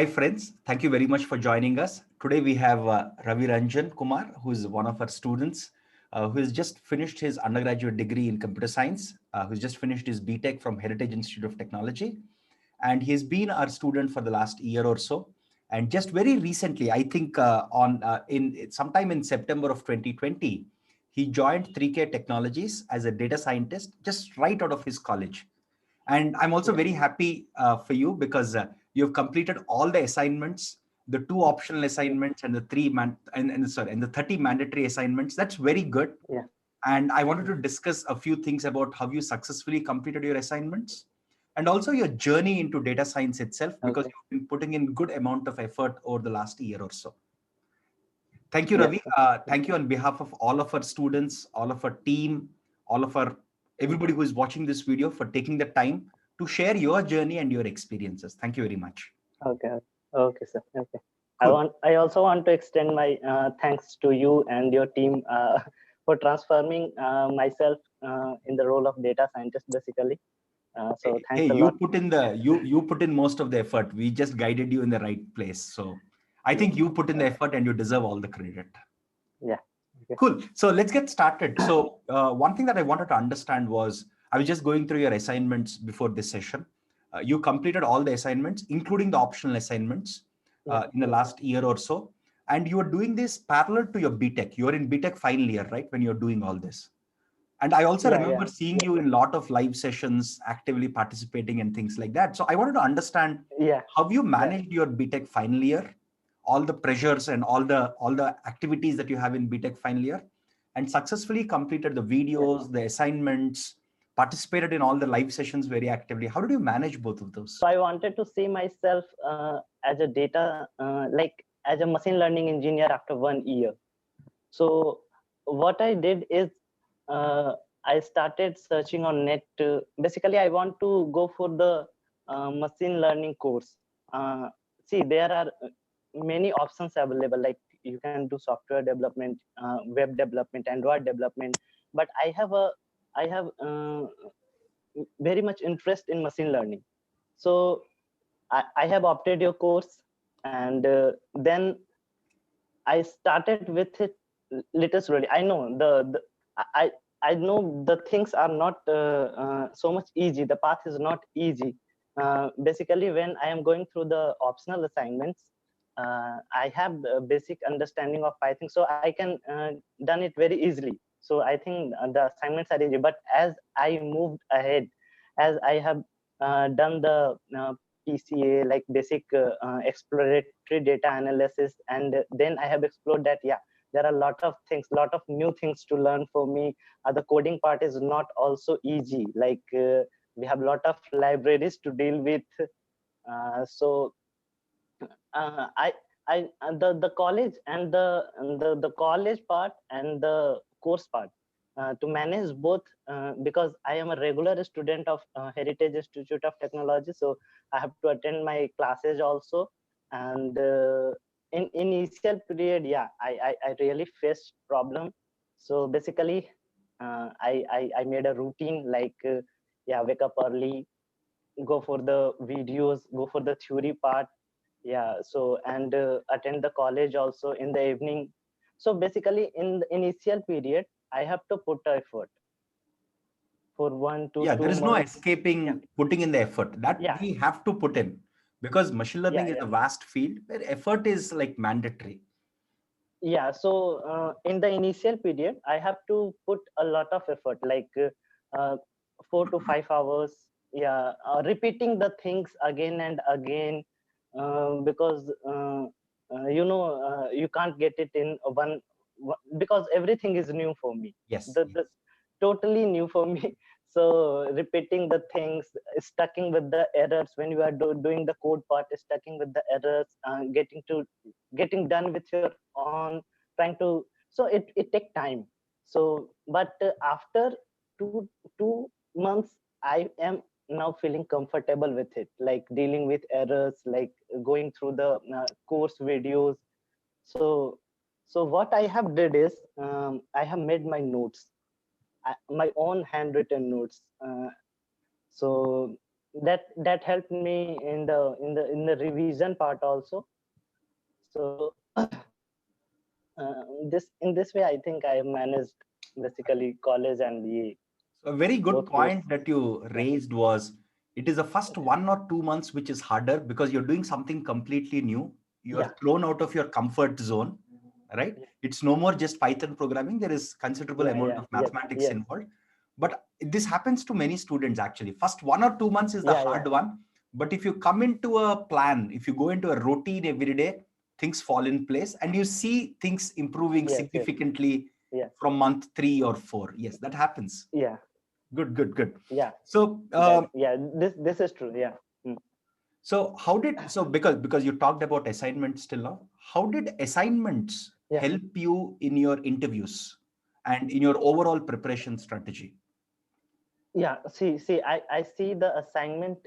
Hi friends, thank you very much for joining us. Today we have Ravi Ranjan Kumar, who is one of our students, who has just finished his undergraduate degree in computer science, who's just finished his BTech from Heritage Institute of Technology. And he's been our student for the last year or so. And just very recently, I think in sometime in September of 2020, he joined 3K Technologies as a data scientist just right out of his college. And I'm also very happy for you because you've completed all the assignments, the 2 optional assignments and the 30 mandatory assignments. That's very good. Yeah. And I wanted to discuss a few things about how you successfully completed your assignments and also your journey into data science itself, because you've been putting in good amount of effort over the last year or so. Thank you, Ravi. Thank you on behalf of all of our students, all of our team, everybody who is watching this video for taking the time to share your journey and your experiences. Thank you very much. Okay, sir. Okay. Cool. I also want to extend my thanks to you and your team for transforming myself in the role of data scientist, basically. So thanks a lot. You put in most of the effort. We just guided you in the right place. So I think you put in the effort and you deserve all the credit. Yeah. Okay. Cool. So let's get started. So one thing that I wanted to understand was, I was just going through your assignments before this session. You completed all the assignments, including the optional assignments in the last year or so. And you are doing this parallel to your BTech. You're in BTech final year, right? When you're doing all this. And I also remember seeing you in a lot of live sessions, actively participating and things like that. So I wanted to understand how you managed your BTech final year, all the pressures and all the activities that you have in BTech final year, and successfully completed the videos, the assignments, participated in all the live sessions very actively. How did you manage both of those? So I wanted to see myself as a as a machine learning engineer after 1 year. So what I did is I started searching on net. Basically, I want to go for the machine learning course. See, there are many options available. Like you can do software development, web development, Android development. But I have very much interest in machine learning. So I have opted your course, and then I started with it little slowly. I know I know the things are not so much easy. The path is not easy. Basically, when I am going through the optional assignments, I have the basic understanding of Python, so I can done it very easily. So I think the assignments are easy. But as I moved ahead, as I have done the PCA, like basic exploratory data analysis, and then I have explored that there are a lot of things, lot of new things to learn for me. The coding part is not also easy. Like we have a lot of libraries to deal with. So the college and the college part and the course part, to manage both, because I am a regular student of Heritage Institute of Technology, so I have to attend my classes also. And in initial period, I really faced problem. So basically, I made a routine, like wake up early, go for the videos, go for the theory part, so and attend the college also in the evening. So basically, in the initial period, I have to put effort for 1 to 2 months. There is no escaping putting in the effort that we have to put in, because machine learning is a vast field where effort is like mandatory. So in the initial period, I have to put a lot of effort, like 4 to 5 hours, repeating the things again and again, because you can't get it in one, because everything is new for me. Yes. Totally new for me. So repeating the things, stucking with the errors when you are doing the code part, stucking with the errors, getting done with your own, trying to. So it take time. So but after two months, I am now feeling comfortable with it, like dealing with errors, like going through the course videos. So what I have did is, I have made my notes, my own handwritten notes. So that helped me in the revision part also. So this way I think I managed basically college and BA A very good both course. point that you Yeah, raised was it is the first 1 or 2 months which is harder because you're doing something completely new. You are yeah, thrown out of your comfort zone, right? yeah, It's no more just Python programming. There is considerable yeah, amount yeah, of yes, mathematics yes, involved. But this happens to many students actually. First 1 or 2 months is the yeah, yeah, hard one. But if you come into a plan, if you go into a routine every day, things fall in place and you see things improving yes, yes, significantly yeah, from month 3 or 4. Yes, that happens. yeah, Good, good, good. yeah, So, that, yeah, this is true. Yeah. Mm. so how did so because you talked about assignments till now, how did assignments Yeah, help you in your interviews and in your overall preparation strategy? yeah, see, I see the assignment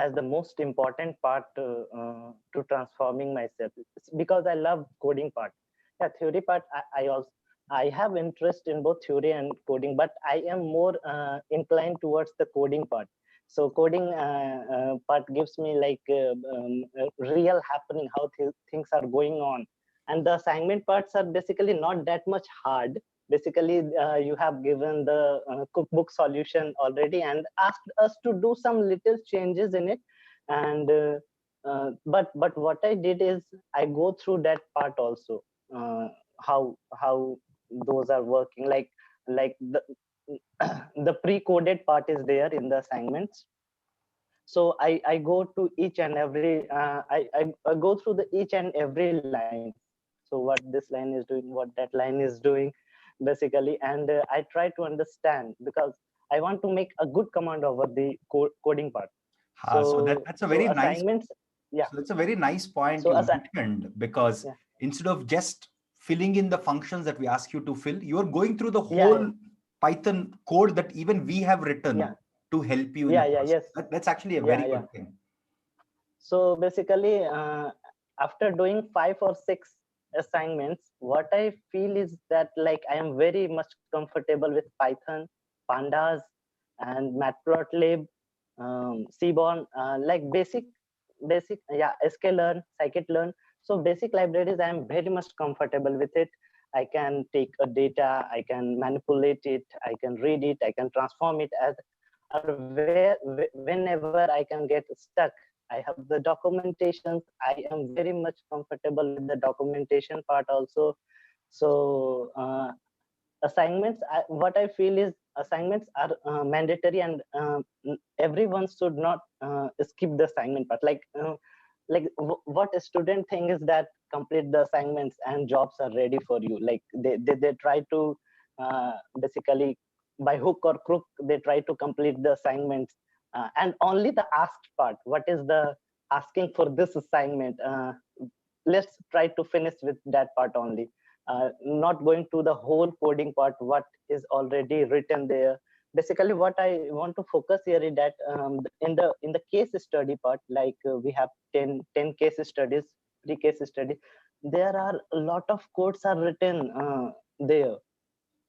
as the most important part to transforming myself. It's because I love coding part. Yeah, theory part, I also I have interest in both theory and coding, but I am more inclined towards the coding part. So coding part gives me like real happening, how things are going on. And the assignment parts are basically not that much hard. Basically you have given the cookbook solution already and asked us to do some little changes in it. And but what I did is I go through that part also, uh, how those are working, like the the pre-coded part is there in the assignments. So I go to each and every I go through the each and every lines. So what this line is doing, what that line is doing, basically. And I try to understand because I want to make a good command over the coding part. So So that's a very nice. assignments, yeah. So that's a very nice point So you mentioned because yeah, instead of just filling in the functions that we ask you to fill, you are going through the yeah, whole Python code that even we have yeah, written to help you in the yeah, process. yes, That's actually a yeah, very yeah. good thing. So basically, after doing 5 or 6 assignments, what I feel is that like I am very much comfortable with Python, Pandas, and Matplotlib, Seaborn, like basic, yeah, sklearn, scikit-learn. So basic libraries, I am very much comfortable with it. I can take a data, I can manipulate it, I can read it, I can transform it as, or whenever I can get stuck, I have the documentations. I am very much comfortable with the documentation part also. So assignments, what I feel is assignments are mandatory, and everyone should not skip the assignment part. Like what a student think is that complete the assignments and jobs are ready for you. Like they try to basically by hook or crook they try to complete the assignments, and only the asked part, what is the asking for this assignment, let's try to finish with that part only, not going to the whole coding part what is already written there. Basically what I want to focus here is that in the case study part, like we have 10 case studies, 3 case studies, there are a lot of codes are written there,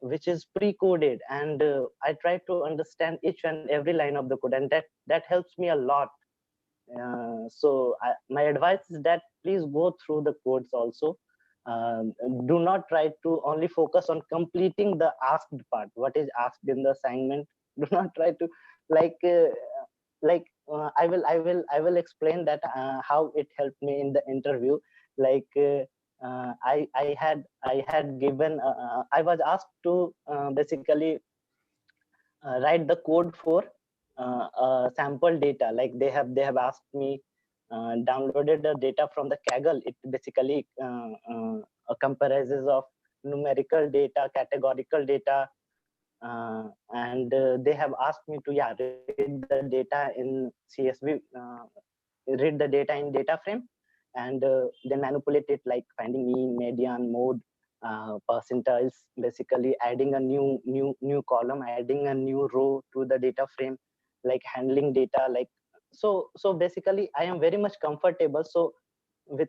which is pre-coded, and I try to understand each and every line of the code, and that helps me a lot. My advice is that please go through the codes also. Um, do not try to only focus on completing the asked part. What is asked in the assignment? Do not try to like uh, I will explain that how it helped me in the interview. Like I had given I was asked to basically write the code for sample data. Like they have asked me downloaded the data from the Kaggle. It basically comprises of numerical data, categorical data, and they have asked me to, yeah, read the data in CSV, read the data in data frame, and then manipulate it, like finding mean, median, mode, percentiles, basically adding a new column, adding a new row to the data frame, like handling data, like so basically I am very much comfortable. So with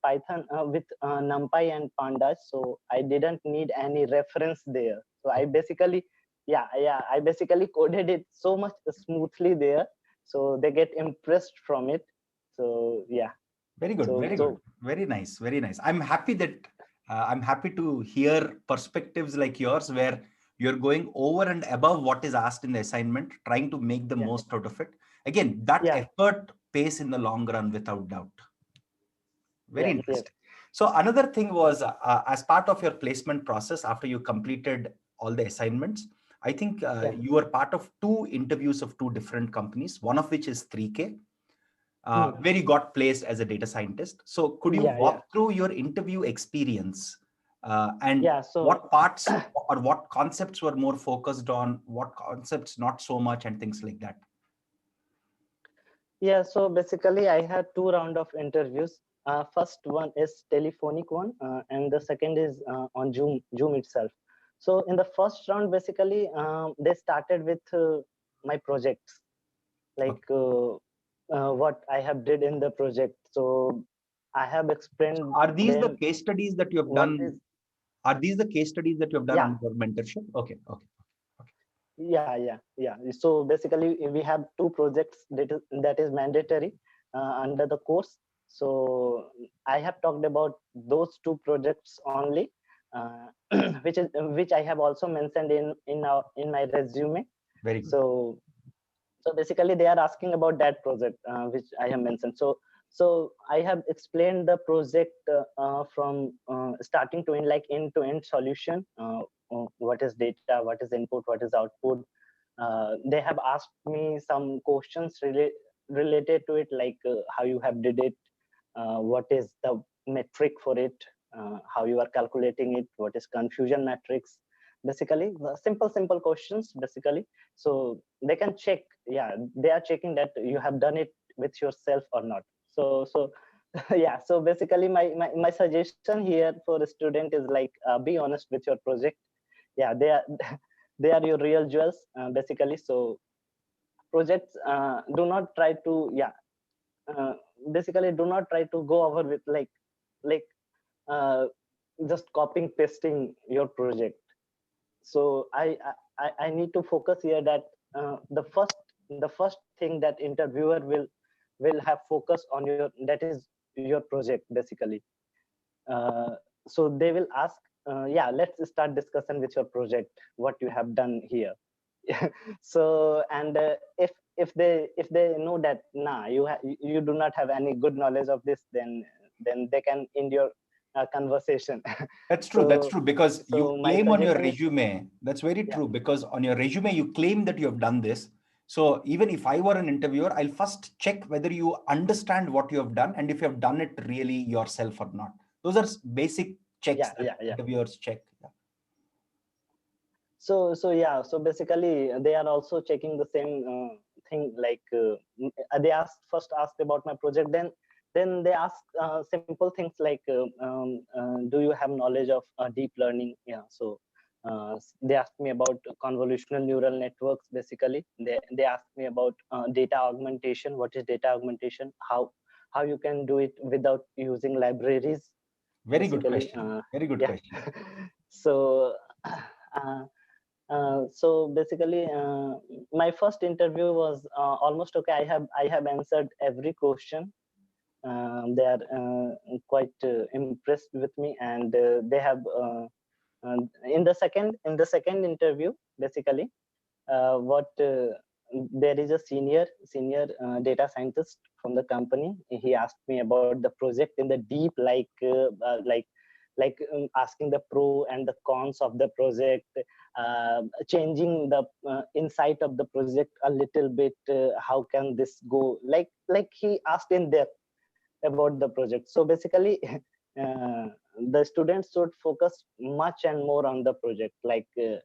Python, with NumPy and Pandas, so I didn't need any reference there. So I basically, yeah, I basically coded it so much smoothly there. so they get impressed from it. So yeah. Very good, very good, very nice, very nice. I'm happy that I'm happy to hear perspectives like yours where you're going over and above what is asked in the assignment, trying to make the most out of it. Again, that effort pays in the long run without doubt. Very interesting. So another thing was as part of your placement process, after you completed all the assignments, I think you were part of 2 interviews of 2 different companies, one of which is 3K. Where you got placed as a data scientist. So could you walk through your interview experience and what parts or what concepts were more focused on, what concepts not so much, and things like that? Yeah, so basically I had 2 rounds of interviews. First one is telephonic one, and the second is on Zoom itself. So in the first round, basically they started with my projects, like what I have did in the project. So I have explained. So are these the case studies that you have done? Are these the case studies that you have done on your mentorship? Okay. Yeah. So basically we have 2 projects that is mandatory under the course. So I have talked about those 2 projects only, which I have also mentioned in my resume. Very good. So basically they are asking about that project which I have mentioned. So I have explained the project from starting to end, like end-to-end solution. What is data, what is input, what is output. They have asked me some questions related to it, like how you have did it, what is the metric for it, how you are calculating it, what is confusion matrix. Basically simple questions basically, so they can check. They are checking that you have done it with yourself or not. So yeah, so basically my suggestion here for a student is like be honest with your project. They are they are your real jewels basically. So projects, do not try to uh, basically do not try to go over with like uh, just copying pasting your project. So I need to focus here that the first thing that interviewer will have focus on that is your project basically. uh, so they will ask, let's start discussion with your project, what you have done here. So and if they know that you do not have any good knowledge of this, then they can end your conversation. That's true. That's true, because so you my claim on your suggestion is, resume. That's very true, because on your resume you claim that you have done this. So even if I were an interviewer, I'll first check whether you understand what you have done and if you have done it really yourself or not. Those are basic checks that interviewers check. So basically they are also checking the same thing, like they first asked about my project, then they ask simple things like do you have knowledge of deep learning. So they asked me about convolutional neural networks. Basically they asked me about data augmentation. What is data augmentation, how you can do it without using libraries. Very Basically, good question. Very good question. So so basically my first interview was almost okay. I have answered every question. They are quite impressed with me, and they have in the second interview, basically what there is a senior data scientist from the company. He asked me about the project in the deep, asking the pro and the cons of the project, changing the insight of the project a little bit. How can this go, like he asked in depth about the project. So basically uh, the students should focus much and more on the project, like the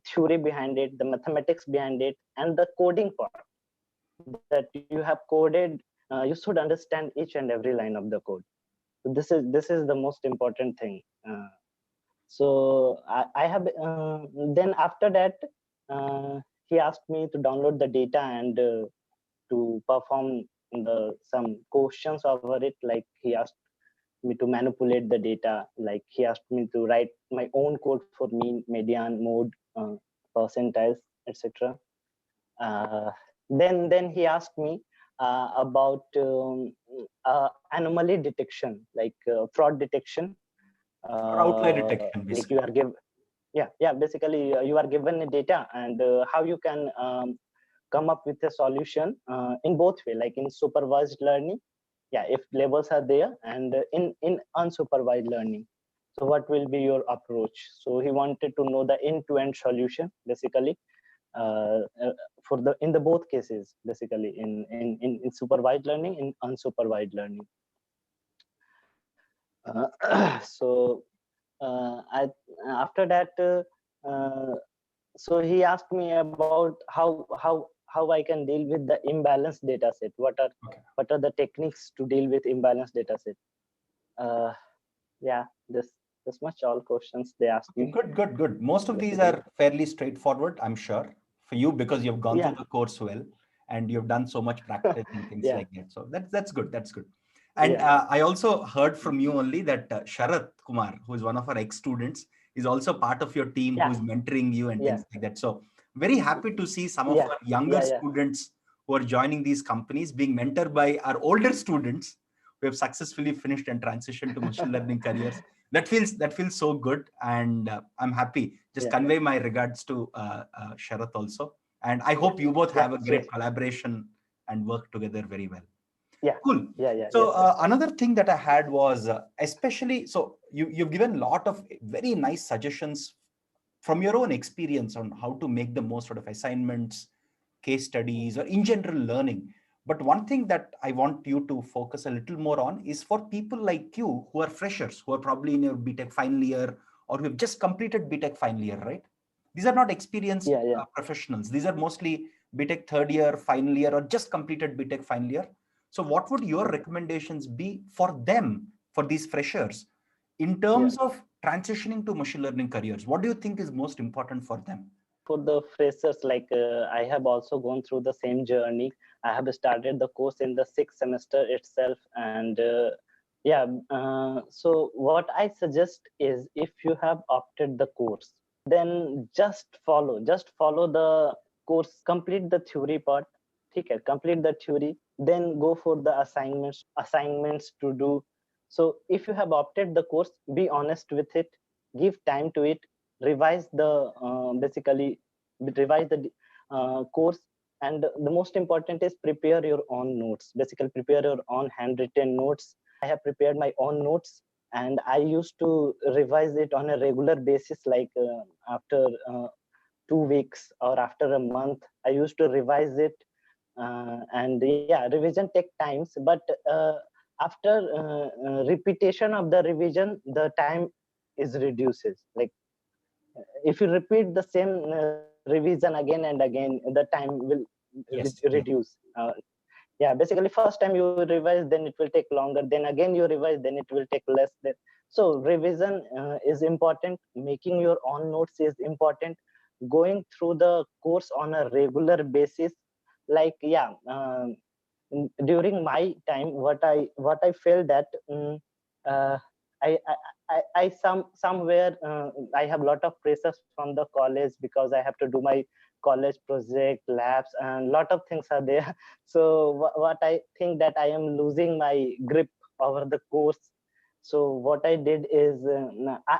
theory behind it, the mathematics behind it, and the coding part, that you have coded. You should understand each and every line of the code. So this is the most important thing. So I have then after that he asked me to download the data and to perform some questions over it. Like he asked me to manipulate the data. Like he asked me to write my own code for mean, median, mode, percentiles, etc. then he asked me about anomaly detection, like fraud detection. Or outlier detection, Like you basically. are given, yeah, basically you are given a data, and how you can come up with a solution in both way, like in supervised learning, yeah, if labels are there, and in unsupervised learning. So what will be your approach? So he wanted to know the end-to-end solution, basically, uh, uh, for the in the both cases, basically in supervised learning, in unsupervised learning. So I after that, so he asked me about how I can deal with the imbalanced data set. Okay. What are the techniques to deal with imbalanced data set? Uh, yeah, this much all questions they asked Okay, me, good, good, good. Most of these basically. are fairly straightforward, I'm sure, for you because you've gone through Yeah, the course well and you've done so much practice and things yeah, like that. So that's good. That's good. And yeah, I also heard from you only that Sharath Kumar, who is one of our ex-students, is also part of your team yeah, who's mentoring you and yeah, things like that. So very happy to see some of yeah, our younger yeah, yeah, students who are joining these companies being mentored by our older students who have successfully finished and transitioned to machine learning careers. That feels so good, and I'm happy. Just yeah, convey my regards to Sharath also, and I hope you both yeah, have a sure, great collaboration and work together very well. yeah, Cool. yeah, yeah, So yes, yes, another thing that I had was especially, so you've given a lot of very nice suggestions from your own experience on how to make the most out of assignments, case studies, or in general learning. But one thing that I want you to focus a little more on is for people like you who are freshers, who are probably in your BTech final year or who have just completed BTech final year, right? These are not experienced yeah, yeah, professionals. These are mostly BTech third year, final year, or just completed BTech final year. So, what would your recommendations be for them, for these freshers, in yeah. terms of transitioning to machine learning careers? What do you think is most important for them? For the freshers, like I have also gone through the same journey. I have started the course in the sixth semester itself, and yeah, so what I suggest is, if you have opted the course, then just follow the course, complete the theory part. Okay, complete the theory, then go for the assignments to do. So if you have opted the course, be honest with it, give time to it, revise the basically revise the course, and the most important is prepare your own notes, basically prepare your own handwritten notes. I have prepared my own notes, and I used to revise it on a regular basis, like after 2 weeks or after a month I used to revise it. And yeah, revision take times, but after repetition of the revision, the time is reduces. Like if you repeat the same revision again and again, the time will Yes. Yeah. reduce. Yeah, basically first time you revise, then it will take longer, then again you revise, then it will take less. So revision is important, making your own notes is important, going through the course on a regular basis. Like yeah, during my time, what I felt that uh, I somewhere I have a lot of pressures from the college, because I have to do my college project, labs, and a lot of things are there. So what I think that I am losing my grip over the course. So what I did is,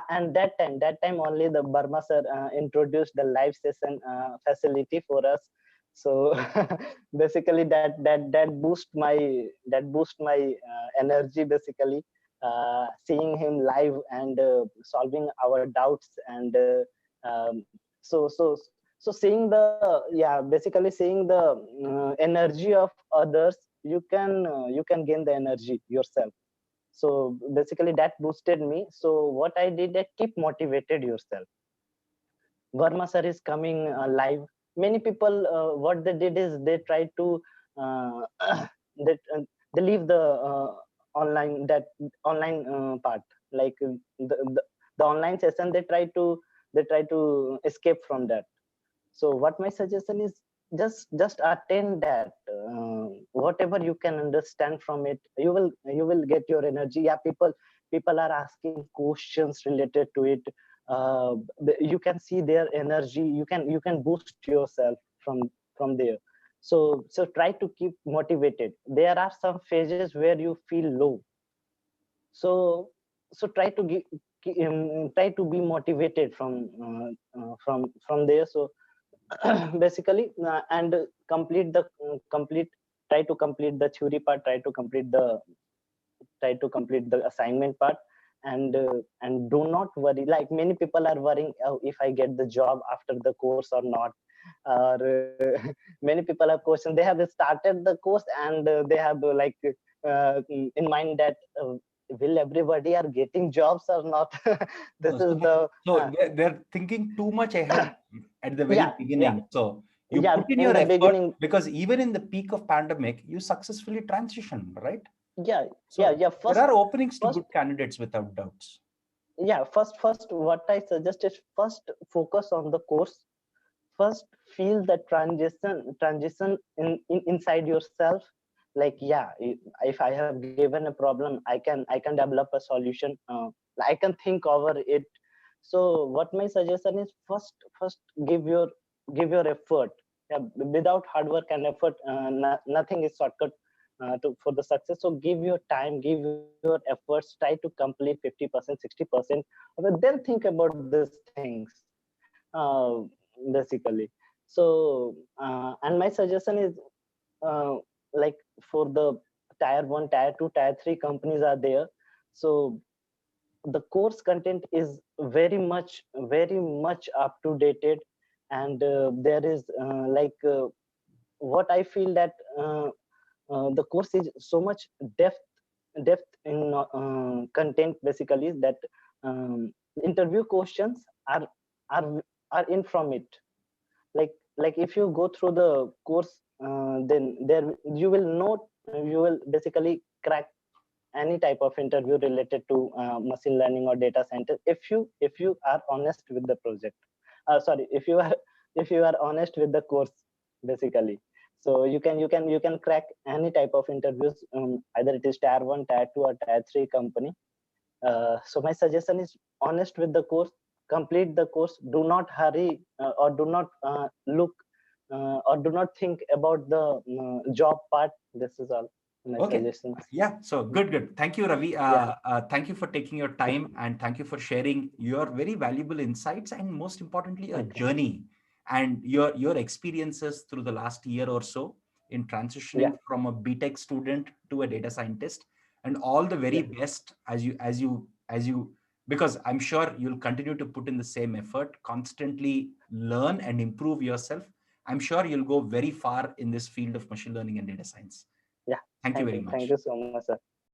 and that time only the Burma sir introduced the live session facility for us. So basically that boost my energy, basically seeing him live and solving our doubts, and so seeing the, yeah, basically seeing the energy of others, you can gain the energy yourself. So basically that boosted me. So what I did, I keep motivated yourself. Verma sir is coming live. Many people, what they did is they tried to uh, they, they leave the online part, like the online session. They try to escape from that. So what my suggestion is, just attend that. Whatever you can understand from it, you will get your energy. Yeah, people are asking questions related to it. uh, you can see their energy, you can boost yourself from there. So try to keep motivated. There are some phases where you feel low, so try to try to be motivated from there. So basically, and complete the complete try to complete the theory part, try to complete the assignment part. And do not worry, like many people are worrying, oh, if I get the job after the course or not. Or many people have questions. They have started the course, and they have in mind that will everybody are getting jobs or not. This is the They're thinking too much ahead at the very yeah, yeah, beginning. So you yeah, put in in your the effort, beginning. because even in the peak of pandemic, you successfully transitioned, right? Yeah, yeah, So yeah. there First, are openings to first, good candidates without doubts. yeah, first, what I suggest is first focus on the course. First, feel the transition inside yourself. Like, yeah, if I have given a problem, I can develop a solution. I can think over it. So what my suggestion is, first give your effort. Yeah, without hard work and effort, nothing is shortcut for the success. So give your time, give your efforts, try to complete 50%, 60%, but then think about these things, basically. So and my suggestion is, uh, like, for the tier 1, tier 2, tier 3 companies are there. So the course content is very much up to dated. And there is what I feel that the course is so much depth in content, basically, that um, interview questions are are in from it. Like if you go through the course, then there you will know, you will basically crack any type of interview related to machine learning or data scientist, if you are honest with the project. Sorry, if you are if you are honest with the course, basically. So you can crack any type of interviews, either it is tier 1, tier 2, or tier 3 company. So my suggestion is, honest with the course, complete the course, do not hurry, or do not look or do not think about the job part. This is all my Okay. suggestions. Yeah. So good. Thank you, Ravi. Yeah. Thank you for taking your time, and thank you for sharing your very valuable insights, and most importantly, your Okay. journey and your experiences through the last year or so in Yeah. transitioning from a BTech student to a data scientist. And all the very Yeah. best as you because I'm sure you'll continue to put in the same effort, constantly learn and improve yourself. I'm sure you'll go very far in this field of machine learning and data science. Yeah. Thank you very Thank much. you so much, sir.